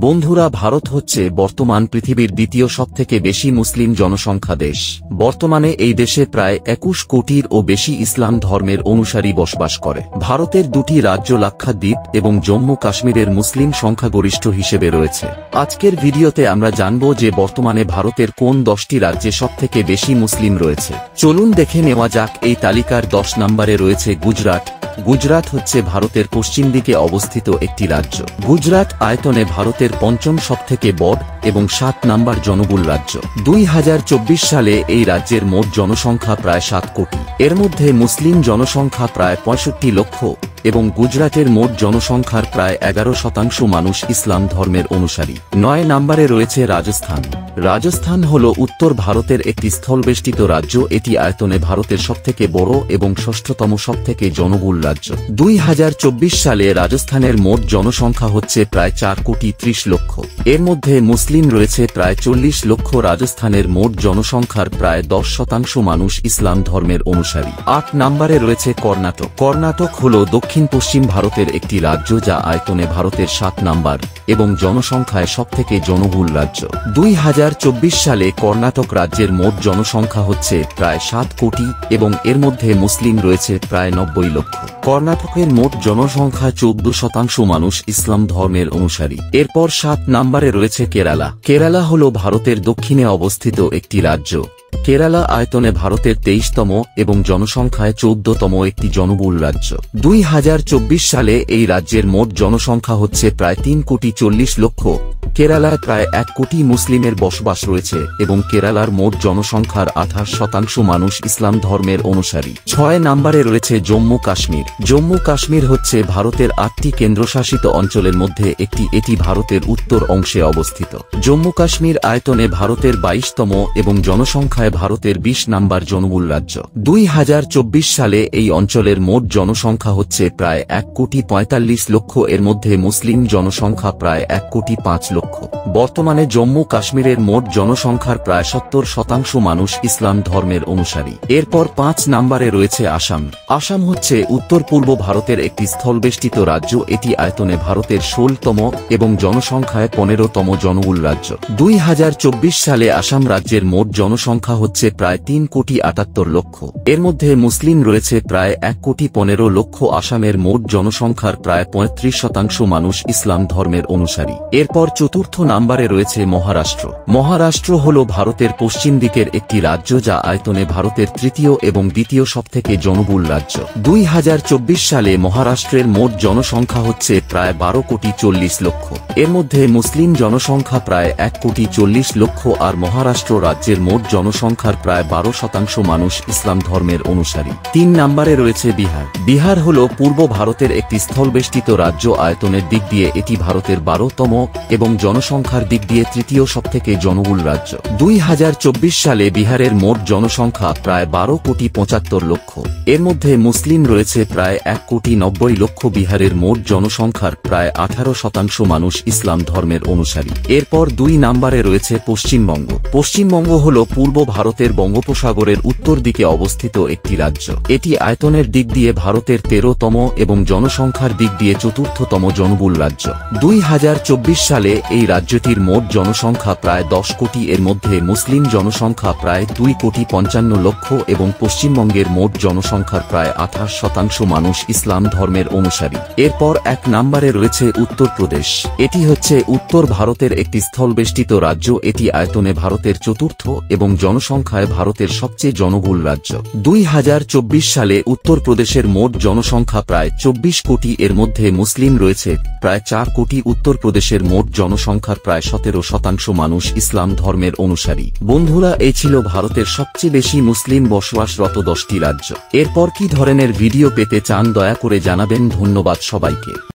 বন্ধুরা, ভারত হচ্ছে বর্তমান পৃথিবীর দ্বিতীয় সবথেকে বেশি মুসলিম জনসংখ্যা দেশ। বর্তমানে এই দেশে প্রায় 21 কোটির ও বেশি ইসলাম ধর্মের অনুসারী বসবাস করে। ভারতের দুটি রাজ্য লাক্ষাদ্বীপ এবং জম্মু কাশ্মীরের মুসলিম সংখ্যাগরিষ্ঠ হিসেবে রয়েছে। আজকের ভিডিওতে আমরা জানব যে বর্তমানে ভারতের কোন 10টি রাজ্যে সবথেকে বেশি মুসলিম রয়েছে। চলুন দেখে নেওয়া যাক। এই তালিকার 10 নম্বরে রয়েছে গুজরাট। গুজরাট হচ্ছে ভারতের পশ্চিম দিকে অবস্থিত একটি রাজ্য। গুজরাট আয়তনে ভারতের পঞ্চম সবথেকে বড় এবং 7 নম্বর জনবহুল রাজ্য। 2024 সালে এই রাজ্যের মোট জনসংখ্যা প্রায় 7 কোটি। এর মধ্যে মুসলিম জনসংখ্যা প্রায় 65 লক্ষ এবং গুজরাটের মোট জনসংখ্যার প্রায় 11% মানুষ ইসলাম ধর্মের অনুসারী। 9 নম্বরে রয়েছে রাজস্থান। রাজস্থান হল উত্তর ভারতের একটি স্থলবেষ্টিত রাজ্য। এটি আয়তনে ভারতের সবথেকে বড় এবং 6ষ্ঠতম সবথেকে জনবহুল রাজ্য। 2024 সালে রাজস্থানের মোট জনসংখ্যা হচ্ছে প্রায় 4 কোটি 30 লক্ষ। এর মধ্যে মুসলিম রয়েছে প্রায় 40 লক্ষ। রাজস্থানের মোট জনসংখ্যার প্রায় 10% মানুষ ইসলাম ধর্মের অনুসারী। 8 নম্বরে রয়েছে কর্ণাটক। কর্ণাটক হল দক্ষিণ পশ্চিম ভারতের একটি রাজ্য, যা আয়তনে ভারতের 7 নম্বর এবং জনসংখ্যায় সবথেকে জনবহুল রাজ্য। 2024 সালে কর্ণাটক রাজ্যের মোট জনসংখ্যা হচ্ছে প্রায় 7 কোটি এবং এর মধ্যে মুসলিম রয়েছে প্রায় 90 লক্ষ। কর্ণাটকের মোট জনসংখ্যা 14% মানুষ ইসলাম ধর্মের অনুসারী। এরপর 7 নম্বরে রয়েছে কেরালা। কেরালা হল ভারতের দক্ষিণে অবস্থিত একটি রাজ্য। কেরালা আয়তনে ভারতের 23তম এবং জনসংখ্যায় 14তম একটি জনবহুল রাজ্য। 2024 সালে এই রাজ্যের মোট জনসংখ্যা হচ্ছে প্রায় 3 কোটি 40 লক্ষ। কেরালায় প্রায় 1 কোটি মুসলিমের বসবাস রয়েছে এবং কেরালার মোট জনসংখ্যার 28% মানুষ ইসলাম ধর্মের অনুসারী। 6 নম্বরে রয়েছে জম্মু কাশ্মীর। জম্মু কাশ্মীর হচ্ছে ভারতের 8টি কেন্দ্রশাসিত অঞ্চলের মধ্যে একটি। এটি ভারতের উত্তর অংশে অবস্থিত। জম্মু কাশ্মীর আয়তনে ভারতের 22তম এবং জনসংখ্যায় ভারতের 20 নম্বর জনবহুল রাজ্য। 2024 সালে এই অঞ্চলের মোট জনসংখ্যা হচ্ছে প্রায় 1 কোটি 45 লক্ষ। এর মধ্যে মুসলিম জনসংখ্যা প্রায় 1 কোটি 5 লক্ষ। বর্তমানে জম্মু কাশ্মীরের মোট জনসংখ্যার প্রায় 70% মানুষ ইসলাম ধর্মের অনুসারী। এরপর 5 নম্বরে রয়েছে আসাম। আসাম হচ্ছে উত্তর পূর্ব ভারতের একটি স্থলবেষ্টিত রাজ্য। এটি আয়তনে ভারতের 16তম এবং জনসংখ্যায় 15তম জনবহুল রাজ্য। 2024 সালে আসাম রাজ্যের মোট জনসংখ্যা হচ্ছে প্রায় 3 কোটি 78 লক্ষ। এর মধ্যে মুসলিম রয়েছে প্রায় 1 কোটি 15 লক্ষ। আসামের মোট জনসংখ্যার প্রায় 35% মানুষ ইসলাম ধর্মের অনুসারী। এরপর 4র্থ নম্বরে রয়েছে মহারাষ্ট্র। মহারাষ্ট্র হল ভারতের পশ্চিম দিকের একটি রাজ্য, যা আয়তনে ভারতের 3য় এবং 2য় সবথেকে জনবহুল রাজ্য। 2024 সালে মহারাষ্ট্রের মোট জনসংখ্যা হচ্ছে প্রায় 12 কোটি 40 লক্ষ। এর মধ্যে মুসলিম জনসংখ্যা প্রায় 1 কোটি 40 লক্ষ আর মহারাষ্ট্র রাজ্যের মোট জনসংখ্যার প্রায় 12% মানুষ ইসলাম ধর্মের অনুসারী। 3 নম্বরে রয়েছে বিহার। বিহার হল পূর্ব ভারতের একটি স্থলবেষ্টিত রাজ্য। আয়তনের দিক দিয়ে এটি ভারতের 12তম এবং জনসংখ্যার দিক দিয়ে 3য় সবথেকে জনবহুল রাজ্য। 2024 সালে বিহারের মোট জনসংখ্যা প্রায় 12 কোটি 75 লক্ষ। এর মধ্যে মুসলিম রয়েছে প্রায় 1 কোটি 90 লক্ষ। বিহারের মোট জনসংখ্যার প্রায় 18% মানুষ ইসলাম ধর্মের অনুসারী। এরপর 2 নম্বরে রয়েছে পশ্চিমবঙ্গ। পশ্চিমবঙ্গ হল পূর্ব ভারতের বঙ্গোপসাগরের উত্তর দিকে অবস্থিত একটি রাজ্য। এটি আয়তনের দিক দিয়ে ভারতের 13তম এবং জনসংখ্যার দিক দিয়ে 4র্থতম জনবহুল রাজ্য। 2024 সালে এই রাজ্যটির মোট জনসংখ্যা প্রায় 10 কোটি। এর মধ্যে মুসলিম জনসংখ্যা প্রায় 2 কোটি 55 লক্ষ এবং পশ্চিমবঙ্গের মোট জনসংখ্যার প্রায় 28% মানুষ ইসলাম ধর্মের অনুসারী। এরপর 1 নম্বরে রয়েছে উত্তরপ্রদেশ। এটি হচ্ছে উত্তর ভারতের একটি স্থলবেষ্টিত রাজ্য। এটি আয়তনে ভারতের 4র্থ এবং জনসংখ্যায় ভারতের সবচেয়ে জনবহুল রাজ্য। 2024 সালে উত্তরপ্রদেশের মোট জনসংখ্যা প্রায় 24 কোটি। এর মধ্যে মুসলিম রয়েছে প্রায় 4 কোটি। উত্তরপ্রদেশের মোট জনসংখ্যার প্রায় 17% মানুষ ইসলাম ধর্মের অনুসারী। বন্ধুরা, এই ছিল ভারতের সবচেয়ে বেশি মুসলিম বসবাসরত 10টি রাজ্য। এরপর কি ধরনের ভিডিও পেতে চান দয়া করে জানাবেন। ধন্যবাদ সবাইকে।